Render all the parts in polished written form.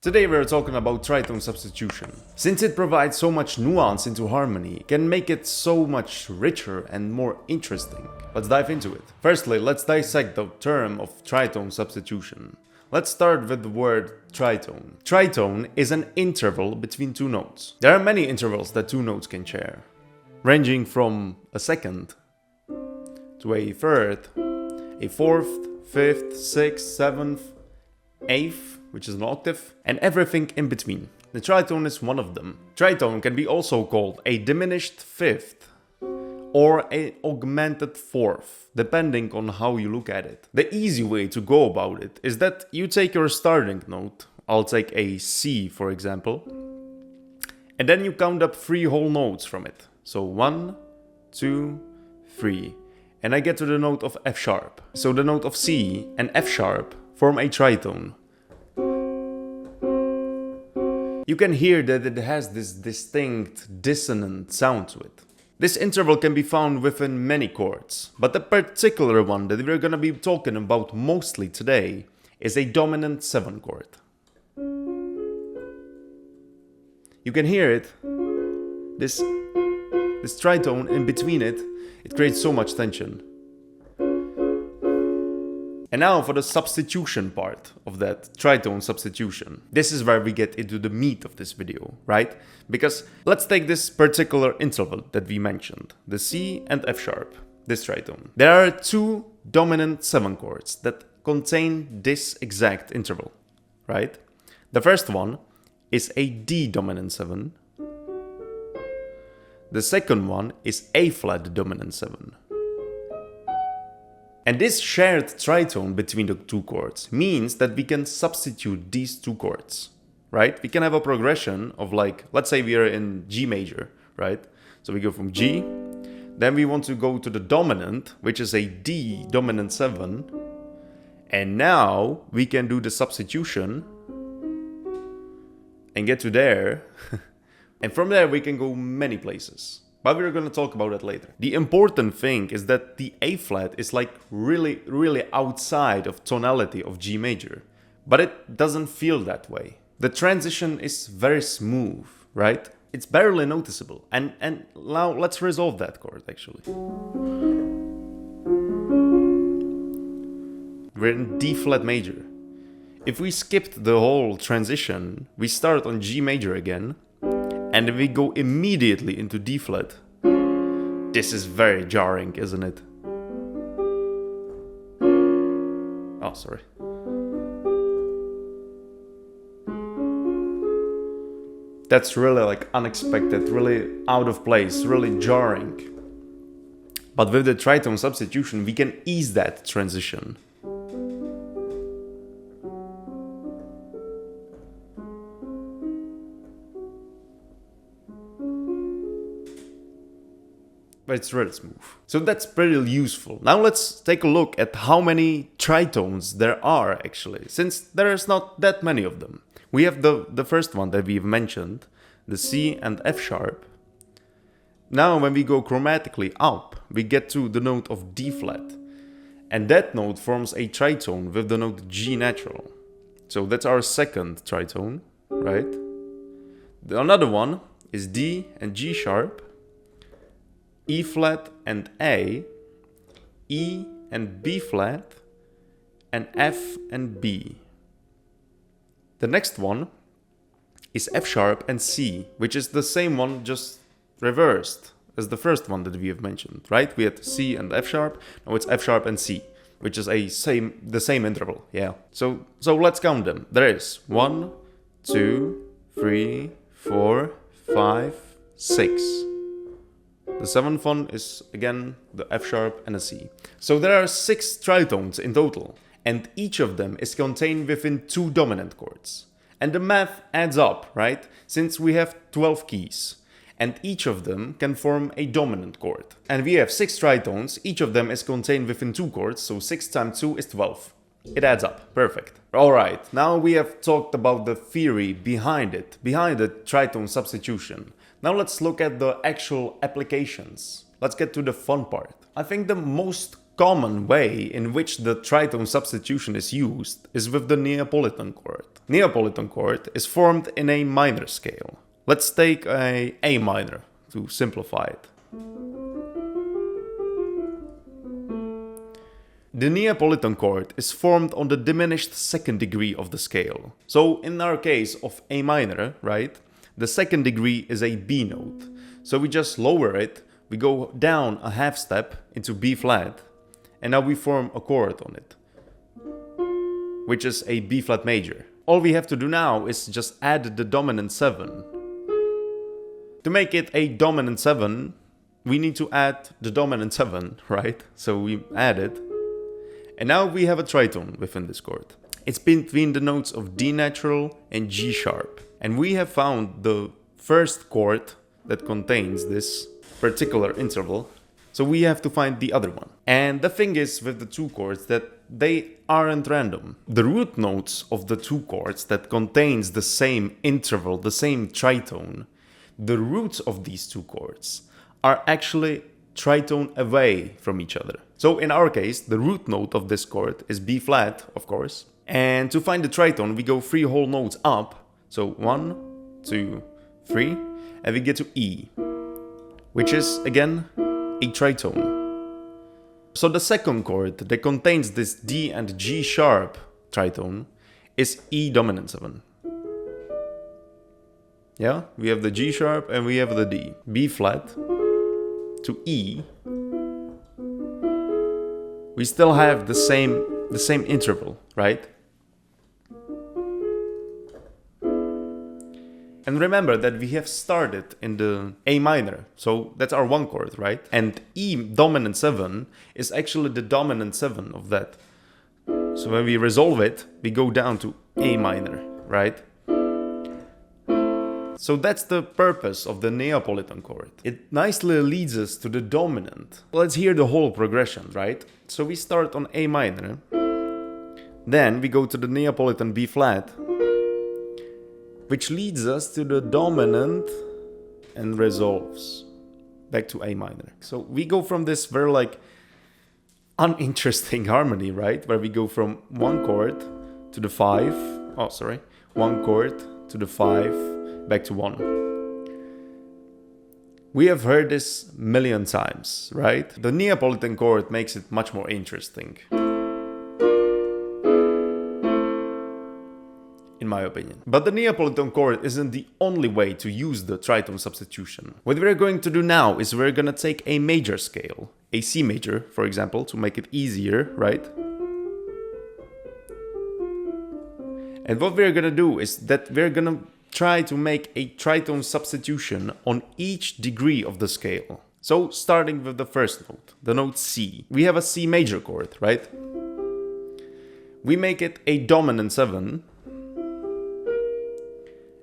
Today we're talking about tritone substitution. Since it provides so much nuance into harmony, it can make it so much richer and more interesting. Let's dive into it. Firstly, let's dissect the term of tritone substitution. Let's start with the word tritone. Tritone is an interval between two notes. There are many intervals that two notes can share, ranging from a second to a third, a fourth, fifth, sixth, seventh, eighth, which is an octave, and everything in between. The tritone is one of them. Tritone can be also called a diminished fifth or an augmented fourth, depending on how you look at it. The easy way to go about it is that you take your starting note, I'll take a C for example, and then you count up 3 whole notes from it. So 1, 2, 3, and I get to the note of F sharp. So the note of C and F sharp form a tritone. You can hear that it has this distinct dissonant sound to it. This interval can be found within many chords, but the particular one that we're gonna be talking about mostly today is a dominant 7 chord. You can hear it, this tritone in between it creates so much tension. And now for the substitution part of that tritone substitution. This is where we get into the meat of this video, right? Because let's take this particular interval that we mentioned, the C and F sharp, this tritone. There are 2 dominant 7 chords that contain this exact interval, right? The first one is a D dominant 7. The second one is A flat dominant 7. And this shared tritone between the 2 chords means that we can substitute these 2 chords, right? We can have a progression of like, let's say we are in G major, right? So we go from G, then we want to go to the dominant, which is a D dominant 7. And now we can do the substitution and get to there. And from there we can go many places. But we're gonna talk about that later. The important thing is that the A flat is like really outside of tonality of G major. But it doesn't feel that way. The transition is very smooth, right? It's barely noticeable. And now let's resolve that chord actually. We're in D flat major. If we skipped the whole transition, we start on G major again, and then we go immediately into D flat. This is very jarring, isn't it? Oh, sorry. That's really like unexpected, really out of place, really jarring. But with the tritone substitution, we can ease that transition. But it's really smooth. So that's pretty useful. Now let's take a look at how many tritones there are actually, since there's not that many of them. We have the first one that we've mentioned, the C and F sharp. Now when we go chromatically up, we get to the note of D flat. And that note forms a tritone with the note G natural. So that's our second tritone, right? Another one is D and G sharp, E flat and A, E and B flat, and F and B. The next one is F sharp and C, which is the same one just reversed as the first one that we have mentioned, right? We had C and F sharp, now it's F sharp and C, which is the same interval, yeah. So let's count them. There is 1, 2, 3, 4, 5, 6. The 7th one is, again, the F sharp and a C. So there are 6 tritones in total, and each of them is contained within 2 dominant chords. And the math adds up, right? Since we have 12 keys, and each of them can form a dominant chord. And we have 6 tritones, each of them is contained within 2 chords, so 6 times 2 is 12. It adds up, perfect. Alright, now we have talked about the theory behind it, behind the tritone substitution. Now let's look at the actual applications. Let's get to the fun part. I think the most common way in which the tritone substitution is used is with the Neapolitan chord. Neapolitan chord is formed in a minor scale. Let's take A minor to simplify it. The Neapolitan chord is formed on the diminished second degree of the scale. So in our case of A minor, right, the second degree is a B note. So we just lower it, we go down a half step into B flat, and now we form a chord on it, which is a B flat major. All we have to do now is just add the dominant 7. To make it a dominant 7, we need to add the dominant 7, right? So we add it. And now we have a tritone within this chord. It's between the notes of D natural and G sharp. And we have found the first chord that contains this particular interval. So we have to find the other one. And the thing is with the two chords that they aren't random. The root notes of the two chords that contains the same interval, the same tritone, the roots of these two chords are actually tritone away from each other. So in our case, the root note of this chord is B flat, of course. And to find the tritone, we go 3 whole notes up. So 1, 2, 3, and we get to E, which is again a tritone. So the second chord that contains this D and G sharp tritone is E dominant 7. Yeah, we have the G sharp and we have the D. B flat to E. We still have the same interval, right? And remember that we have started in the A minor, so that's our one chord, right? And E dominant 7 is actually the dominant 7 of that. So when we resolve it, we go down to A minor, right? So that's the purpose of the Neapolitan chord. It nicely leads us to the dominant. Let's hear the whole progression, right? So we start on A minor, then we go to the Neapolitan B flat, which leads us to the dominant and resolves back to A minor. So we go from this very like uninteresting harmony, right? Where we go from one chord to the 5, one chord to the 5, back to 1. We have heard this a million times, right? The Neapolitan chord makes it much more interesting, in my opinion. But the Neapolitan chord isn't the only way to use the tritone substitution. What we're going to do now is we're gonna take a major scale, a C major, for example, to make it easier, right? And what we're gonna do is that we're gonna try to make a tritone substitution on each degree of the scale. So starting with the first note, the note C. We have a C major chord, right? We make it a dominant 7.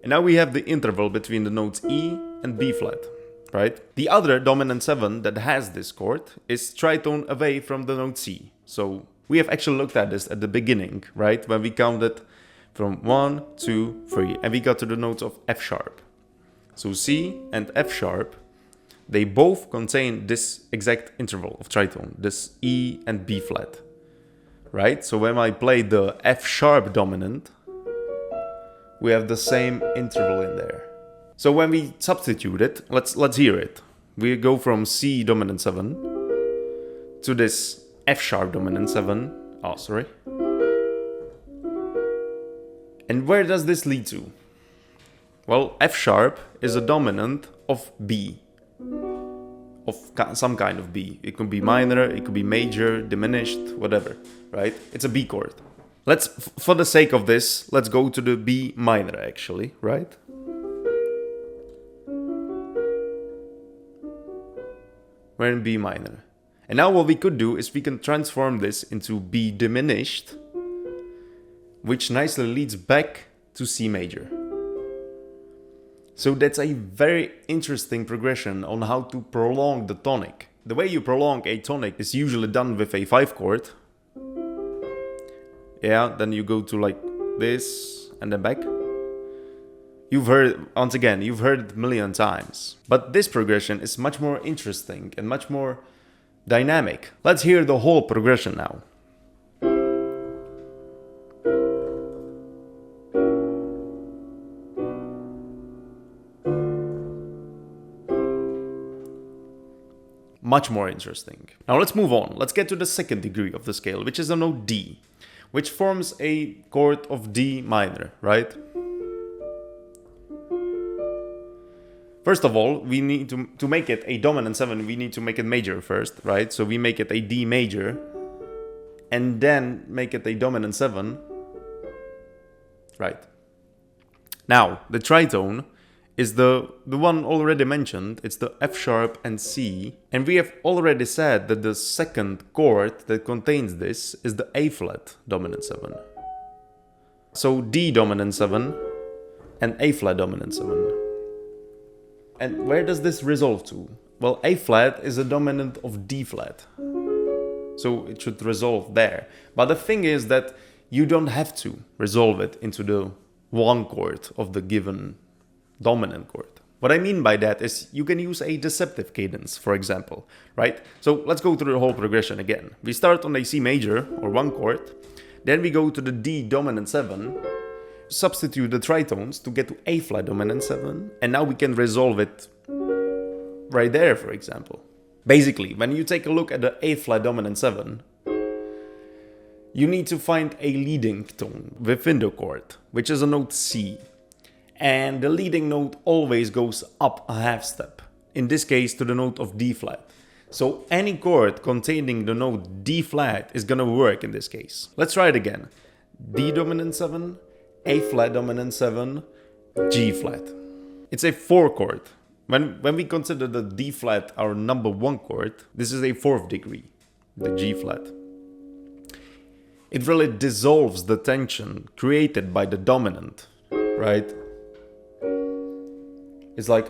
And now we have the interval between the notes E and B flat, right? The other dominant 7 that has this chord is tritone away from the note C. So we have actually looked at this at the beginning, right? When we counted from 1, 2, 3, and we got to the notes of F sharp. So C and F sharp, they both contain this exact interval of tritone, this E and B flat, right? So when I play the F sharp dominant, we have the same interval in there. So when we substitute it, let's hear it. We go from C dominant 7 to this F sharp dominant 7. And where does this lead to? Well, F sharp is a dominant of B, of some kind of B. It could be minor, it could be major, diminished, whatever, right? It's a B chord. For the sake of this, let's go to the B minor actually, right? We're in B minor. And now what we could do is we can transform this into B diminished, which nicely leads back to C major. So that's a very interesting progression on how to prolong the tonic. The way you prolong a tonic is usually done with a 5 chord. Yeah, then you go to like this and then back. You've heard, once again, you've heard it a million times. But this progression is much more interesting and much more dynamic. Let's hear the whole progression now. Much more interesting. Now let's move on. Let's get to the second degree of the scale, which is the note D, which forms a chord of D minor, right? First of all, we need to make it a dominant 7, we need to make it major first, right? So we make it a D major, and then make it a dominant 7, right? Now, the tritone is the one already mentioned. It's the F sharp and C, and we have already said that the second chord that contains this is the A flat dominant 7. So D dominant 7 and A flat dominant 7. And where does this resolve to? Well, A flat is a dominant of D flat, so it should resolve there. But the thing is that you don't have to resolve it into the one chord of the given dominant chord. What I mean by that is you can use a deceptive cadence, for example, right? So let's go through the whole progression again. We start on a C major, or one chord, then we go to the D dominant 7, substitute the tritones to get to A flat dominant 7, and now we can resolve it right there, for example. Basically, when you take a look at the A flat dominant 7, you need to find a leading tone within the chord, which is a note C. And the leading note always goes up a half step, in this case to the note of D flat. So any chord containing the note D flat is gonna work in this case. Let's try it again. D dominant 7, A flat dominant 7, G flat. It's a 4 chord. When we consider the D flat our number 1 chord, this is a 4th degree, the G flat. It really dissolves the tension created by the dominant, right? It's like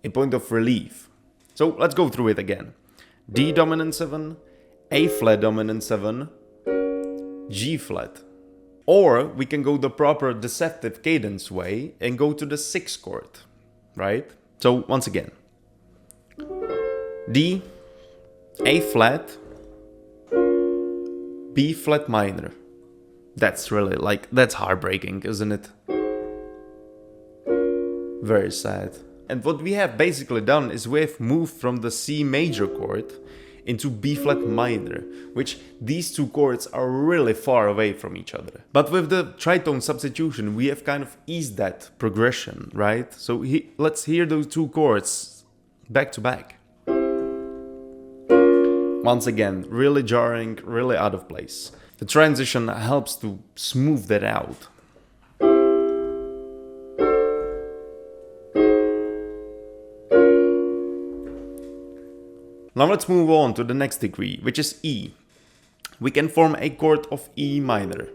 a point of relief. So let's go through it again. D dominant 7, A flat dominant 7, G flat. Or we can go the proper deceptive cadence way and go to the 6th chord, right? So once again, D, A flat, B flat minor. That's really that's heartbreaking, isn't it? Very sad. And what we have basically done is we have moved from the C major chord into B flat minor, which these two chords are really far away from each other. But with the tritone substitution, we have kind of eased that progression, right? So let's hear those two chords back to back. Once again, really jarring, really out of place. The transition helps to smooth that out. Now let's move on to the next degree, which is E. We can form a chord of E minor.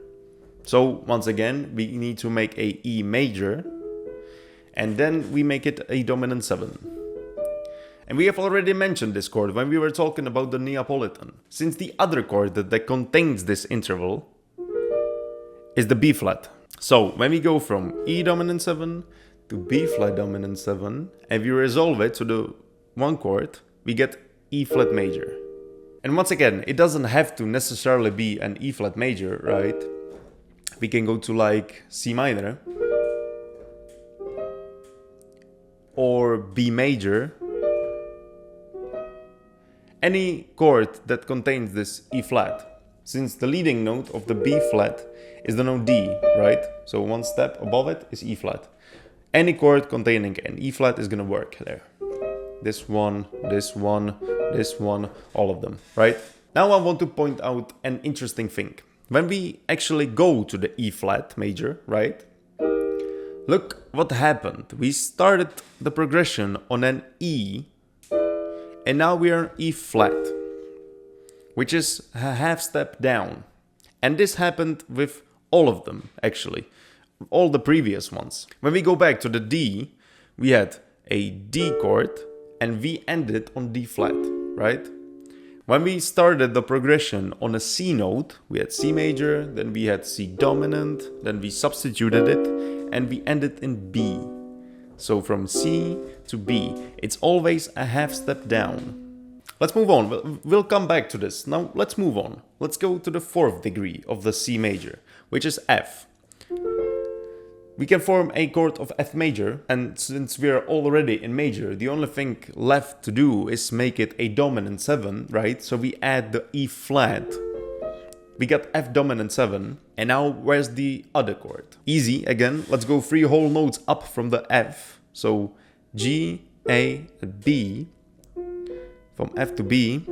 So once again, we need to make a E major, and then we make it a dominant 7. And we have already mentioned this chord when we were talking about the Neapolitan, since the other chord that contains this interval is the B flat. So when we go from E dominant 7 to B flat dominant 7, and we resolve it to the one chord, we get E flat major. And once again, it doesn't have to necessarily be an E flat major, right? We can go to like C minor or B major. Any chord that contains this E flat, since the leading note of the B flat is the note D, right? So one step above it is E flat. Any chord containing an E flat is gonna work there. This one, this one, this one, all of them, right? Now I want to point out an interesting thing. When we actually go to the E flat major, right? Look what happened. We started the progression on an E, and now we are E flat, which is a half step down. And this happened with all of them, actually. All the previous ones. When we go back to the D, we had a D chord, and we ended on D flat, right? When we started the progression on a C note, we had C major, then we had C dominant, then we substituted it, and we ended in B. So from C to B, it's always a half step down. Let's move on. We'll come back to this. Now let's move on. Let's go to the 4th degree of the C major, which is F. We can form a chord of F major, and since we are already in major, the only thing left to do is make it a dominant 7, right? So we add the E flat. We got F dominant 7, and now where's the other chord? Easy, again, let's go 3 whole notes up from the F. So G, A, B, from F to B,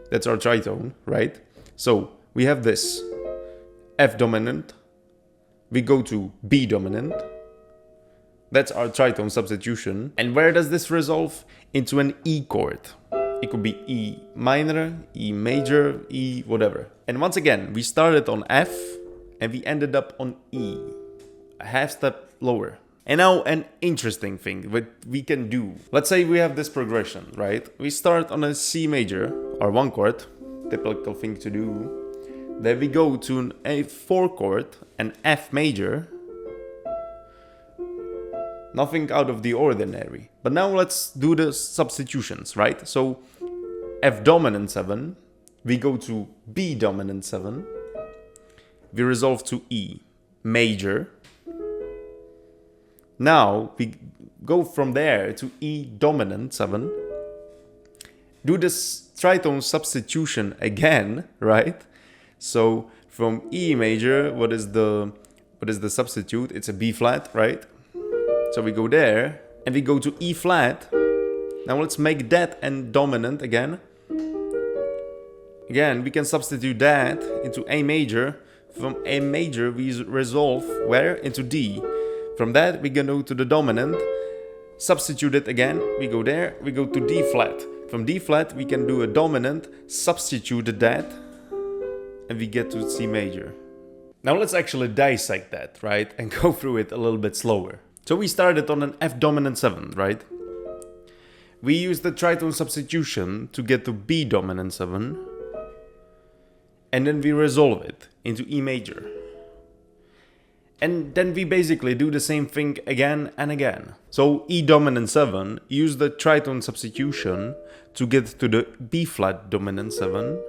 that's our tritone, right? So we have this F dominant, we go to B dominant, that's our tritone substitution. And where does this resolve? Into an E chord. It could be E minor, E major, E whatever. And once again, we started on F and we ended up on E, a half step lower. And now an interesting thing what we can do. Let's say we have this progression, right? We start on a C major, or 1 chord, typical thing to do. Then we go to a 4 chord, an F major. Nothing out of the ordinary. But now let's do the substitutions, right? So F dominant 7, we go to B dominant 7, we resolve to E major. Now we go from there to E dominant 7, do this tritone substitution again, right? So from E major, what is the substitute? It's a B flat, right? So we go there and we go to E flat. Now let's make that and dominant again. Again, we can substitute that into A major. From A major, we resolve where? Into D. From that, we can go to the dominant. Substitute it again. We go there. We go to D flat. From D flat, we can do a dominant. Substitute that. And we get to C major. Now let's actually dissect that, right? And go through it a little bit slower. So we started on an F dominant 7, right? We use the tritone substitution to get to B dominant 7. And then we resolve it into E major. And then we basically do the same thing again and again. So E dominant 7, use the tritone substitution to get to the B flat dominant 7.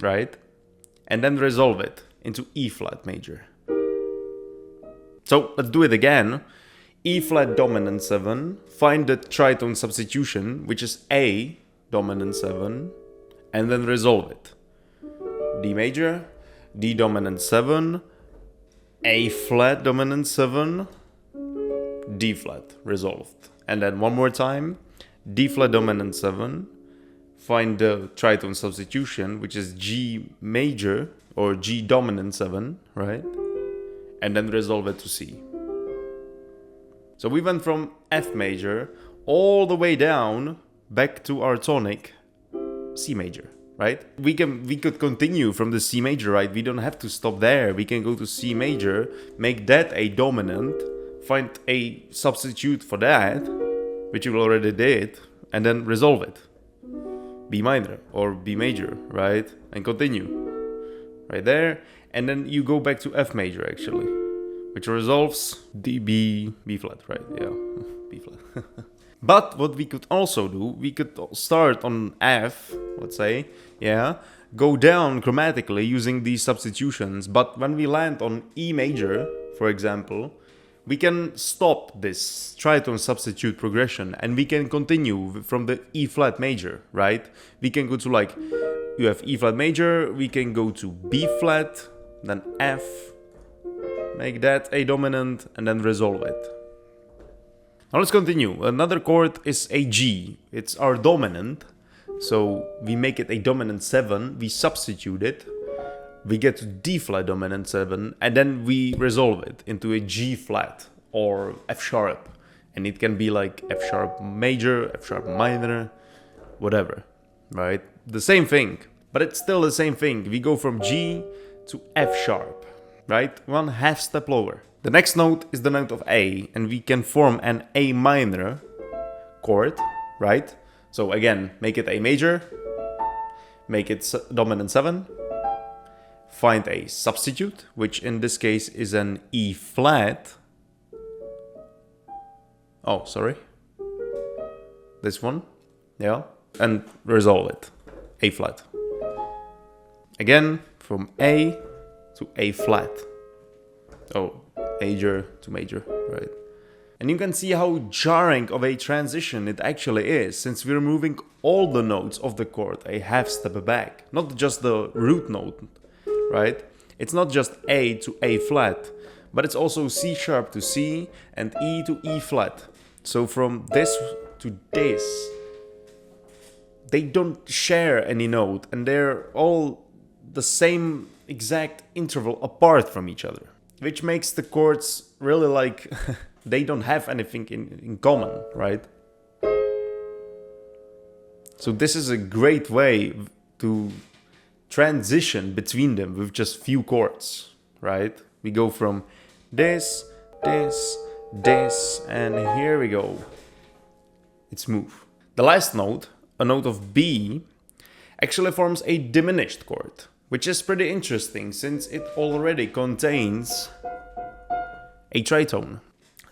Right? And then resolve it into E flat major. So let's do it again. E flat dominant 7, find the tritone substitution, which is A dominant 7, and then resolve it. D major, D dominant 7, A flat dominant 7, D flat, resolved. And then one more time, D flat dominant 7, find the tritone substitution, which is G major or G dominant 7, right? And then resolve it to C. So we went from F major all the way down back to our tonic C major, right? We could continue from the C major, right? We don't have to stop there. We can go to C major, make that a dominant, find a substitute for that, which you already did, and then resolve it. B minor or B major, right? And continue. Right there. And then you go back to F major actually, which resolves B flat, right? Yeah, B flat. But what we could also do, we could start on F, let's say, yeah, go down chromatically using these substitutions. But when we land on E major, for example, we can stop this tritone substitute progression and we can continue from the E flat major, right? We can go to like, you have E flat major, we can go to B flat, then F, make that a dominant, and then resolve it. Now let's continue. Another chord is a G. It's our dominant. So we make it a dominant 7, we substitute it, we get to D flat dominant 7, and then we resolve it into a G flat or F sharp. And it can be like F sharp major, F sharp minor, whatever, right? The same thing, but it's still the same thing. We go from G to F sharp, right? One half step lower. The next note is the note of A, and we can form an A minor chord, right? So again, make it A major, make it dominant 7, find a substitute, which in this case is an E flat. Oh, sorry. This one. yeah, and resolve it. A flat. Again, from A to A flat. Oh, major to major, right? And you can see how jarring of a transition it actually is, since we're moving all the notes of the chord a half step back, not just the root note, right? It's not just A to A flat, but it's also C sharp to C and E to E flat. So from this to this, they don't share any note, and they're all the same exact interval apart from each other, which makes the chords really like they don't have anything in common, right? So this is a great way to transition between them with just few chords, right? We go from this, this, this, and here we go. It's smooth. The last note, a note of B, actually forms a diminished chord, which is pretty interesting since it already contains a tritone.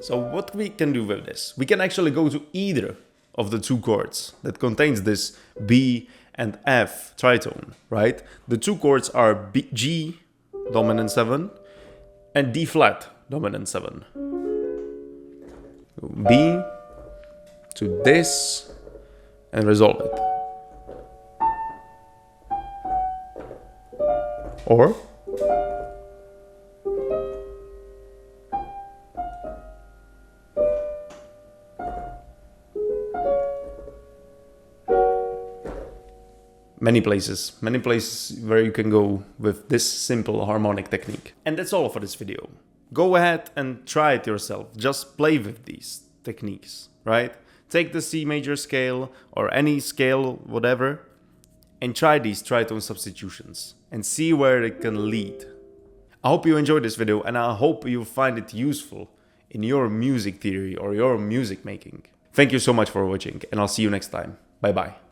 So what we can do with this? We can actually go to either of the two chords that contains this B and F tritone, right? The two chords are B, G dominant 7 and D flat dominant 7. B to this and resolve it. Or many places where you can go with this simple harmonic technique. And that's all for this video. Go ahead and try it yourself. Just play with these techniques, right? Take the C major scale or any scale, whatever, and try these tritone substitutions and see where it can lead. I hope you enjoyed this video, and I hope you find it useful in your music theory or your music making. Thank you so much for watching, and I'll see you next time. Bye bye.